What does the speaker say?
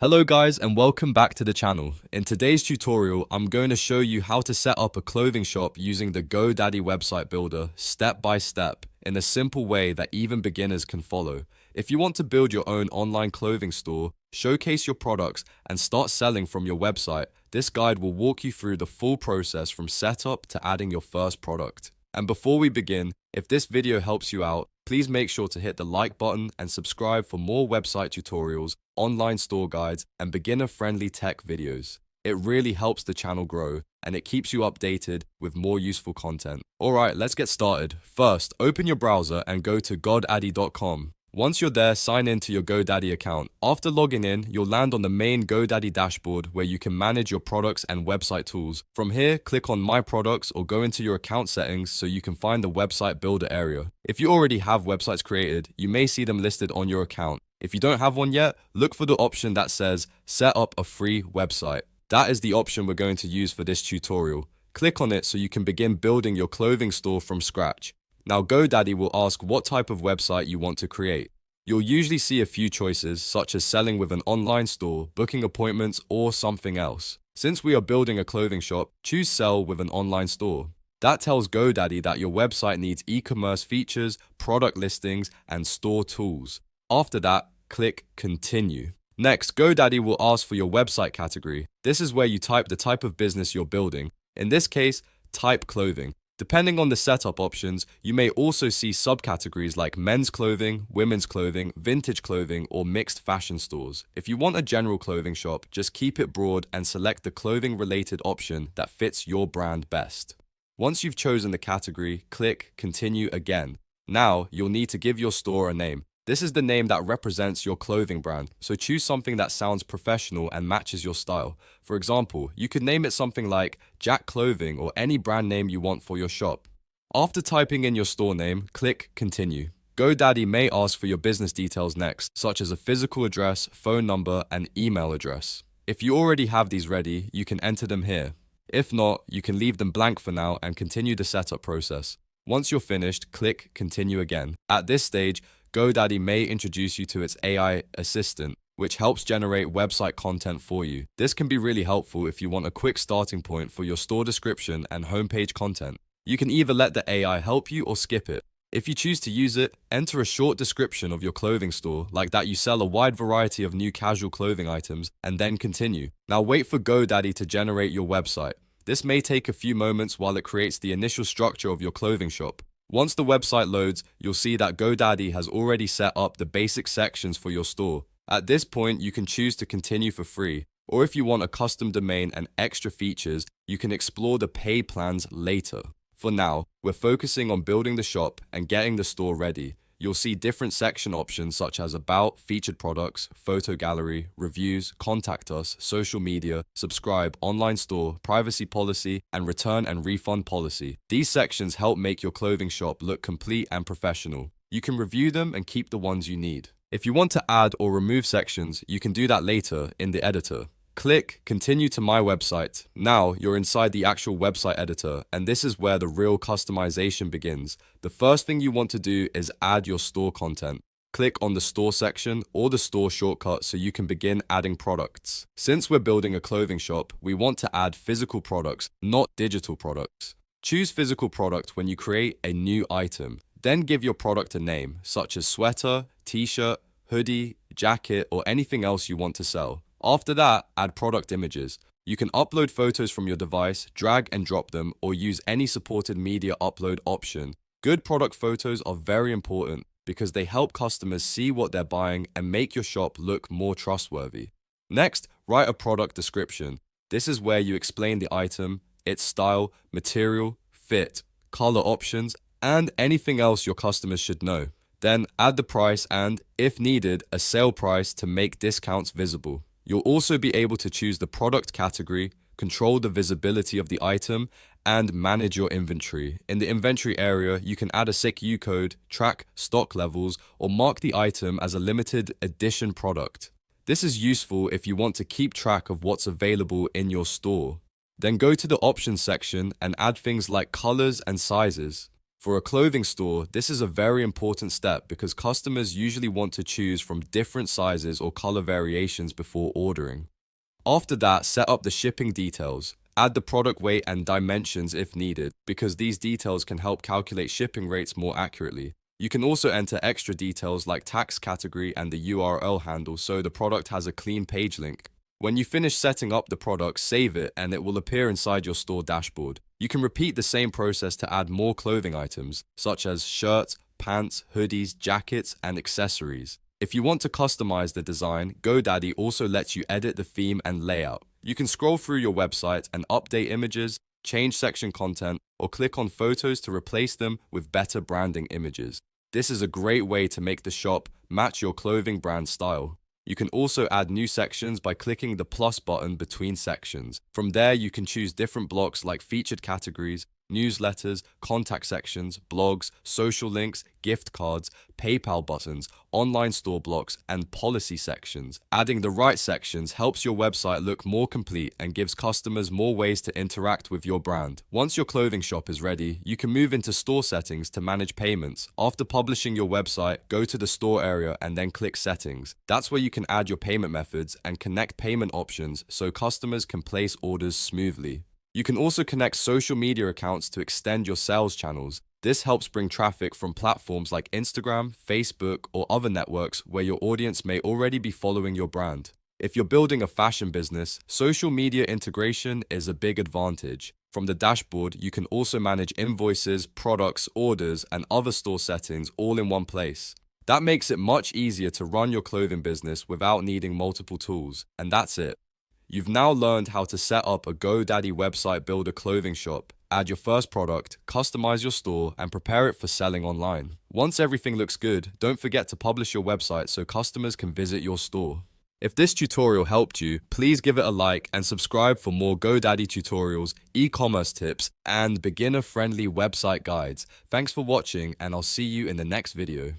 Hello guys and welcome back to the channel. In today's tutorial, I'm going to show you how to set up a clothing shop using the GoDaddy website builder step by step in a simple way that even beginners can follow. If you want to build your own online clothing store, showcase your products and start selling from your website, this guide will walk you through the full process from setup to adding your first product. And before we begin, if this video helps you out, please make sure to hit the like button and subscribe for more website tutorials, online store guides, and beginner-friendly tech videos. It really helps the channel grow, and it keeps you updated with more useful content. Alright, let's get started. First, open your browser and go to godaddy.com. Once you're there, sign in to your GoDaddy account. After logging in, you'll land on the main GoDaddy dashboard where you can manage your products and website tools. From here, click on My Products or go into your account settings so you can find the website builder area. If you already have websites created, you may see them listed on your account. If you don't have one yet, look for the option that says Set up a free website. That is the option we're going to use for this tutorial. Click on it so you can begin building your clothing store from scratch. Now GoDaddy will ask what type of website you want to create. You'll usually see a few choices such as selling with an online store, booking appointments, or something else. Since we are building a clothing shop, choose sell with an online store. That tells GoDaddy that your website needs e-commerce features, product listings, and store tools. After that, click continue. Next, GoDaddy will ask for your website category. This is where you type the type of business you're building. In this case, type clothing. Depending on the setup options, you may also see subcategories like men's clothing, women's clothing, vintage clothing, or mixed fashion stores. If you want a general clothing shop, just keep it broad and select the clothing-related option that fits your brand best. Once you've chosen the category, click Continue again. Now, you'll need to give your store a name. This is the name that represents your clothing brand, so choose something that sounds professional and matches your style. For example, you could name it something like Jack Clothing or any brand name you want for your shop. After typing in your store name, click Continue. GoDaddy may ask for your business details next, such as a physical address, phone number, and email address. If you already have these ready, you can enter them here. If not, you can leave them blank for now and continue the setup process. Once you're finished, click Continue again. At this stage, GoDaddy may introduce you to its AI assistant, which helps generate website content for you. This can be really helpful if you want a quick starting point for your store description and homepage content. You can either let the AI help you or skip it. If you choose to use it, enter a short description of your clothing store, like that you sell a wide variety of new casual clothing items, and then continue. Now wait for GoDaddy to generate your website. This may take a few moments while it creates the initial structure of your clothing shop. Once the website loads, you'll see that GoDaddy has already set up the basic sections for your store. At this point, you can choose to continue for free, or if you want a custom domain and extra features, you can explore the paid plans later. For now, we're focusing on building the shop and getting the store ready. You'll see different section options such as About, Featured Products, Photo Gallery, Reviews, Contact Us, Social Media, Subscribe, Online Store, Privacy Policy, and Return and Refund Policy. These sections help make your clothing shop look complete and professional. You can review them and keep the ones you need. If you want to add or remove sections, you can do that later in the editor. Click Continue to My Website. Now you're inside the actual website editor, and this is where the real customization begins. The first thing you want to do is add your store content. Click on the store section or the store shortcut so you can begin adding products. Since we're building a clothing shop, we want to add physical products, not digital products. Choose physical product when you create a new item. Then give your product a name, such as sweater, t-shirt, hoodie, jacket, or anything else you want to sell. After that, add product images. You can upload photos from your device, drag and drop them, or use any supported media upload option. Good product photos are very important because they help customers see what they're buying and make your shop look more trustworthy. Next, write a product description. This is where you explain the item, its style, material, fit, color options, and anything else your customers should know. Then add the price and, if needed, a sale price to make discounts visible. You'll also be able to choose the product category, control the visibility of the item, and manage your inventory. In the inventory area, you can add a SKU code, track stock levels, or mark the item as a limited edition product. This is useful if you want to keep track of what's available in your store. Then go to the options section and add things like colors and sizes. For a clothing store, this is a very important step because customers usually want to choose from different sizes or color variations before ordering. After that, set up the shipping details. Add the product weight and dimensions if needed, because these details can help calculate shipping rates more accurately. You can also enter extra details like tax category and the URL handle so the product has a clean page link. When you finish setting up the product, save it and it will appear inside your store dashboard. You can repeat the same process to add more clothing items, such as shirts, pants, hoodies, jackets, and accessories. If you want to customize the design, GoDaddy also lets you edit the theme and layout. You can scroll through your website and update images, change section content, or click on photos to replace them with better branding images. This is a great way to make the shop match your clothing brand style. You can also add new sections by clicking the plus button between sections. From there, you can choose different blocks like featured categories, newsletters, contact sections, blogs, social links, gift cards, PayPal buttons, online store blocks, and policy sections. Adding the right sections helps your website look more complete and gives customers more ways to interact with your brand. Once your clothing shop is ready, you can move into store settings to manage payments. After publishing your website, go to the store area and then click settings. That's where you can add your payment methods and connect payment options so customers can place orders smoothly. You can also connect social media accounts to extend your sales channels. This helps bring traffic from platforms like Instagram, Facebook, or other networks where your audience may already be following your brand. If you're building a fashion business, social media integration is a big advantage. From the dashboard, you can also manage invoices, products, orders, and other store settings all in one place. That makes it much easier to run your clothing business without needing multiple tools. And that's it. You've now learned how to set up a GoDaddy website builder clothing shop, add your first product, customize your store, and prepare it for selling online. Once everything looks good, don't forget to publish your website so customers can visit your store. If this tutorial helped you, please give it a like and subscribe for more GoDaddy tutorials, e-commerce tips, and beginner-friendly website guides. Thanks for watching, and I'll see you in the next video.